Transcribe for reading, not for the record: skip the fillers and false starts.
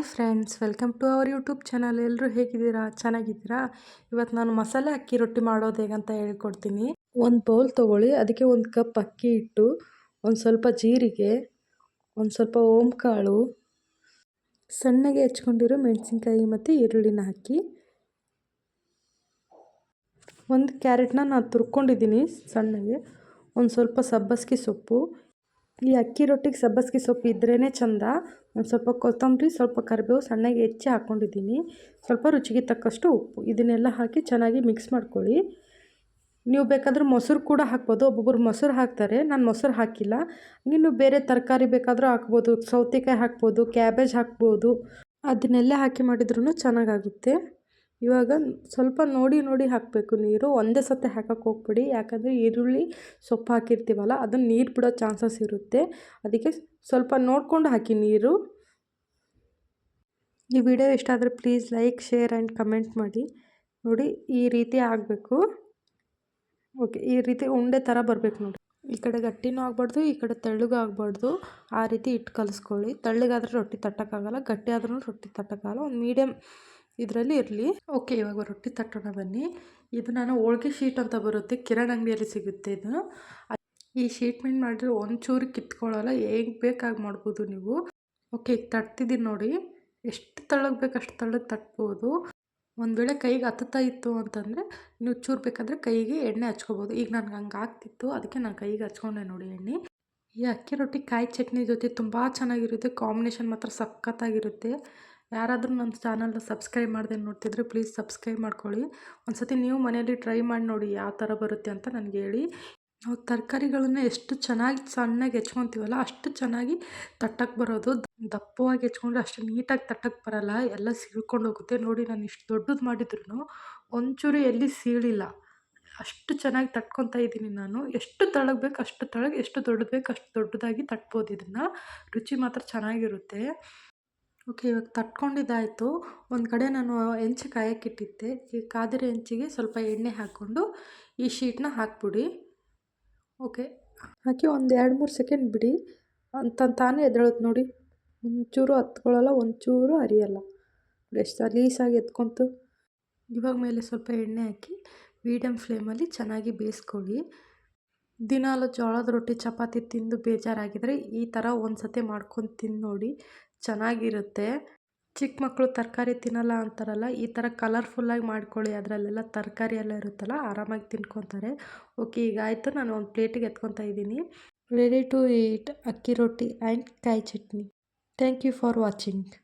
Hi friends, welcome to our YouTube channel. ಎಲ್ಲರೂ ಹೇಗಿದ್ದೀರಾ? ಚೆನ್ನಾಗಿದ್ದೀರಾ? ಇವತ್ತು ನಾನು ಮಸಾಲೆ ಅಕ್ಕಿ ರೊಟ್ಟಿ ಮಾಡೋದು ಹೇಗಂತ ಹೇಳ್ಕೊಡ್ತೀನಿ. ಒಂದು ಬೌಲ್ ತೊಗೊಳ್ಳಿ, ಅದಕ್ಕೆ ಒಂದು ಕಪ್ ಅಕ್ಕಿ ಹಿಟ್ಟು, ಒಂದು ಸ್ವಲ್ಪ ಜೀರಿಗೆ, ಒಂದು ಸ್ವಲ್ಪ ಓಂಕಾಳು, ಸಣ್ಣಗೆ ಹೆಚ್ಕೊಂಡಿರೋ ಮೆಣಸಿನ್ಕಾಯಿ ಮತ್ತು ಈರುಳ್ಳಿನ ಹಾಕಿ, ಒಂದು ಕ್ಯಾರೆಟ್ನ ನಾನು ತುರ್ಕೊಂಡಿದ್ದೀನಿ ಸಣ್ಣಗೆ, ಒಂದು ಸ್ವಲ್ಪ ಸಬ್ಬಸಿಗೆ ಸೊಪ್ಪು. ಈ ಅಕ್ಕಿ ರೊಟ್ಟಿಗೆ ಸಬ್ಬಸಿಗೆ ಸೊಪ್ಪು ಇದ್ರೇ ಚಂದ. ಒಂದು ಸ್ವಲ್ಪ ಕೊತ್ತಂಬರಿ, ಸ್ವಲ್ಪ ಕರಿಬೇವು ಸಣ್ಣಗೆ ಹೆಚ್ಚಿ ಹಾಕ್ಕೊಂಡಿದ್ದೀನಿ. ಸ್ವಲ್ಪ ರುಚಿಗೆ ತಕ್ಕಷ್ಟು ಉಪ್ಪು. ಇದನ್ನೆಲ್ಲ ಹಾಕಿ ಚೆನ್ನಾಗಿ ಮಿಕ್ಸ್ ಮಾಡ್ಕೊಳ್ಳಿ. ನೀವು ಬೇಕಾದರೂ ಮೊಸರು ಕೂಡ ಹಾಕ್ಬೋದು. ಒಬ್ಬೊಬ್ಬರು ಮೊಸರು ಹಾಕ್ತಾರೆ, ನಾನು ಮೊಸರು ಹಾಕಿಲ್ಲ. ನೀವು ಬೇರೆ ತರಕಾರಿ ಬೇಕಾದರೂ ಹಾಕ್ಬೋದು. ಸೌತೆಕಾಯಿ ಹಾಕ್ಬೋದು, ಕ್ಯಾಬೇಜ್ ಹಾಕ್ಬೋದು. ಅದನ್ನೆಲ್ಲ ಹಾಕಿ ಮಾಡಿದ್ರೂ ಚೆನ್ನಾಗಾಗುತ್ತೆ. ಇವಾಗ ಸ್ವಲ್ಪ ನೋಡಿ ಹಾಕಬೇಕು ನೀರು. ಒಂದೇ ಸತಿ ಹಾಕಕ್ಕೆ ಹೋಗ್ಬಿಡಿ, ಯಾಕಂದರೆ ಈರುಳ್ಳಿ ಸೊಪ್ಪು ಹಾಕಿರ್ತೀವಲ್ಲ, ಅದನ್ನು ನೀರು ಬಿಡೋ ಚಾನ್ಸಸ್ ಇರುತ್ತೆ. ಅದಕ್ಕೆ ಸ್ವಲ್ಪ ನೋಡಿಕೊಂಡು ಹಾಕಿ ನೀರು. ಈ ವಿಡಿಯೋ ಇಷ್ಟ ಆದರೆ please like, share and comment ಮಾಡಿ. ನೋಡಿ, ಈ ರೀತಿ ಆಗಬೇಕು. ಓಕೆ, ಈ ರೀತಿ ಉಂಡೆ ಥರ ಬರಬೇಕು ನೋಡಿ. ಈ ಕಡೆ ಗಟ್ಟಿನೂ ಆಗಬಾರ್ದು, ಈ ಕಡೆ ತೆಳ್ಳಗೂ ಆಗಬಾರ್ದು. ಆ ರೀತಿ ಇಟ್ಟು ಕಲಿಸ್ಕೊಳ್ಳಿ. ತೆಳ್ಳಗಾದರೆ ರೊಟ್ಟಿ ತಟ್ಟೋಕ್ಕಾಗಲ್ಲ, ಗಟ್ಟಿ ಆದ್ರೂ ರೊಟ್ಟಿ ತಟ್ಟೋಕ್ಕಾಗಲ್ಲ. ಒಂದು ಮೀಡಿಯಮ್ ಇದರಲ್ಲಿ ಇರಲಿ. ಓಕೆ, ಇವಾಗ ರೊಟ್ಟಿ ತಟ್ಟೋಣ ಬನ್ನಿ. ಇದು ನಾನು ಹೋಳ್ಗೆ ಶೀಟ್ ಅಂತ ಬರುತ್ತೆ, ಕಿರಾಣಿ ಅಂಗಡಿಯಲ್ಲಿ ಸಿಗುತ್ತೆ ಇದು. ಈ ಶೀಟ್ ಮೇಲೆ ಮಾಡಿದ್ರೆ ಒಂಚೂರು ಕಿತ್ಕೊಳ್ಳಲ್ಲ, ಹೇಗೆ ಬೇಕಾಗಿ ಮಾಡ್ಬೋದು ನೀವು. ಓಕೆ, ಈಗ ತಟ್ತಿದ್ದೀನಿ ನೋಡಿ. ಎಷ್ಟು ತೆಳ್ಳಗೆ ಬೇಕು ಅಷ್ಟು ತೆಳ್ಳಗೆ ತಟ್ಬೋದು. ಒಂದು ವೇಳೆ ಕೈಗೆ ಹತ್ತುತ್ತಾ ಇತ್ತು ಅಂತಂದರೆ ನೀವು ಚೂರು ಬೇಕಾದರೆ ಕೈಗೆ ಎಣ್ಣೆ ಹಚ್ಕೋಬೋದು. ಈಗ ನನಗೆ ಹಂಗೆ ಆಗ್ತಿತ್ತು, ಅದಕ್ಕೆ ನಾನು ಕೈಗೆ ಹಚ್ಕೊಂಡೆ ನೋಡಿ ಎಣ್ಣೆ. ಈ ಅಕ್ಕಿ ರೊಟ್ಟಿ ಕಾಯಿ ಚಟ್ನಿ ಜೊತೆ ತುಂಬ ಚೆನ್ನಾಗಿರುತ್ತೆ. ಕಾಂಬಿನೇಷನ್ ಮಾತ್ರ ಸಖತ್ತಾಗಿರುತ್ತೆ. ಯಾರಾದರೂ ನನ್ನ ಚಾನಲ್ನ ಸಬ್ಸ್ಕ್ರೈಬ್ ಮಾಡದೆ ನೋಡ್ತಿದ್ರೆ ಪ್ಲೀಸ್ ಸಬ್ಸ್ಕ್ರೈಬ್ ಮಾಡ್ಕೊಳ್ಳಿ. ಒಂದು ಸತಿ ನೀವು ಮನೆಯಲ್ಲಿ ಟ್ರೈ ಮಾಡಿ ನೋಡಿ ಯಾವ ಥರ ಬರುತ್ತೆ ಅಂತ ನನಗೆ ಹೇಳಿ. ನಾವು ತರಕಾರಿಗಳನ್ನ ಎಷ್ಟು ಚೆನ್ನಾಗಿ ಸಣ್ಣಗೆ ಹೆಚ್ಕೊತೀವಲ್ಲ ಅಷ್ಟು ಚೆನ್ನಾಗಿ ತಟ್ಟಕ್ಕೆ ಬರೋದು. ದಪ್ಪವಾಗಿ ಹೆಚ್ಕೊಂಡ್ರೆ ಅಷ್ಟು ನೀಟಾಗಿ ತಟ್ಟಕ್ಕೆ ಬರೋಲ್ಲ, ಎಲ್ಲ ಸೀಳ್ಕೊಂಡು ಹೋಗುತ್ತೆ. ನೋಡಿ, ನಾನು ಇಷ್ಟು ದೊಡ್ಡದು ಮಾಡಿದ್ರೂ ಒಂಚೂರು ಎಲ್ಲಿ ಸೀಳಿಲ್ಲ. ಅಷ್ಟು ಚೆನ್ನಾಗಿ ತಟ್ಕೊತಾ ಇದ್ದೀನಿ ನಾನು. ಎಷ್ಟು ತೆಳ್ಳಗೆ ಬೇಕು ಅಷ್ಟು ತೆಳ್ಳಗೆ, ಎಷ್ಟು ದೊಡ್ಡದು ಬೇಕು ಅಷ್ಟು ದೊಡ್ಡದಾಗಿ ತಟ್ಬೋದು. ಇದನ್ನು ರುಚಿ ಮಾತ್ರ ಚೆನ್ನಾಗಿರುತ್ತೆ. ಓಕೆ, ಇವಾಗ ತಟ್ಕೊಂಡಿದ್ದಾಯಿತು. ಒಂದು ಕಡೆ ನಾನು ಹೆಂಚು ಕಾಯಕ್ಕಿಟ್ಟಿದ್ದೆ. ಈ ಕಾದಿರೋ ಹೆಂಚಿಗೆ ಸ್ವಲ್ಪ ಎಣ್ಣೆ ಹಾಕ್ಕೊಂಡು ಈ ಶೀಟ್ನ ಹಾಕ್ಬಿಡಿ. ಓಕೆ, ಹಾಕಿ ಒಂದು 2-3 ಸೆಕೆಂಡ್ ಬಿಡಿ. ತಾನೇ ಎದ್ದೇಳುತ್ತೆ ನೋಡಿ. ಒಂಚೂರು ಹತ್ಕೊಳ್ಳಲ್ಲ, ಒಂಚೂರು ಹರಿಯಲ್ಲ. ಎಷ್ಟು ಸಲೀಸಾಗಿ ಎತ್ಕೊಂತು. ಇವಾಗ ಮೇಲೆ ಸ್ವಲ್ಪ ಎಣ್ಣೆ ಹಾಕಿ ಮೀಡಿಯಮ್ ಫ್ಲೇಮಲ್ಲಿ ಚೆನ್ನಾಗಿ ಬೇಯಿಸ್ಕೊಳ್ಳಿ. ದಿನಾಲು ಜೋಳದ ರೊಟ್ಟಿ ಚಪಾತಿ ತಿಂದು ಬೇಜಾರಾಗಿದ್ದರೆ ಈ ಥರ ಒಂದು ಸತಿ ಮಾಡ್ಕೊಂಡು ತಿಂದು ನೋಡಿ, ಚೆನ್ನಾಗಿರುತ್ತೆ. ಚಿಕ್ಕ ಮಕ್ಕಳು ತರಕಾರಿ ತಿನ್ನಲ್ಲ ಅಂತಾರಲ್ಲ, ಈ ಥರ ಕಲರ್ಫುಲ್ಲಾಗಿ ಮಾಡ್ಕೊಳ್ಳಿ. ಅದರಲ್ಲೆಲ್ಲ ತರಕಾರಿ ಎಲ್ಲ ಇರುತ್ತಲ್ಲ, ಆರಾಮಾಗಿ ತಿನ್ಕೊತಾರೆ. ಓಕೆ, ಈಗ ಆಯಿತು. ನಾನು ಒಂದು ಪ್ಲೇಟಿಗೆ ಎತ್ಕೊತಾ ಇದ್ದೀನಿ. ರೆಡಿ ಟು ಈಟ್ ಅಕ್ಕಿ ರೊಟ್ಟಿ ಆ್ಯಂಡ್ ಕಾಯಿ chutney. Thank you for watching.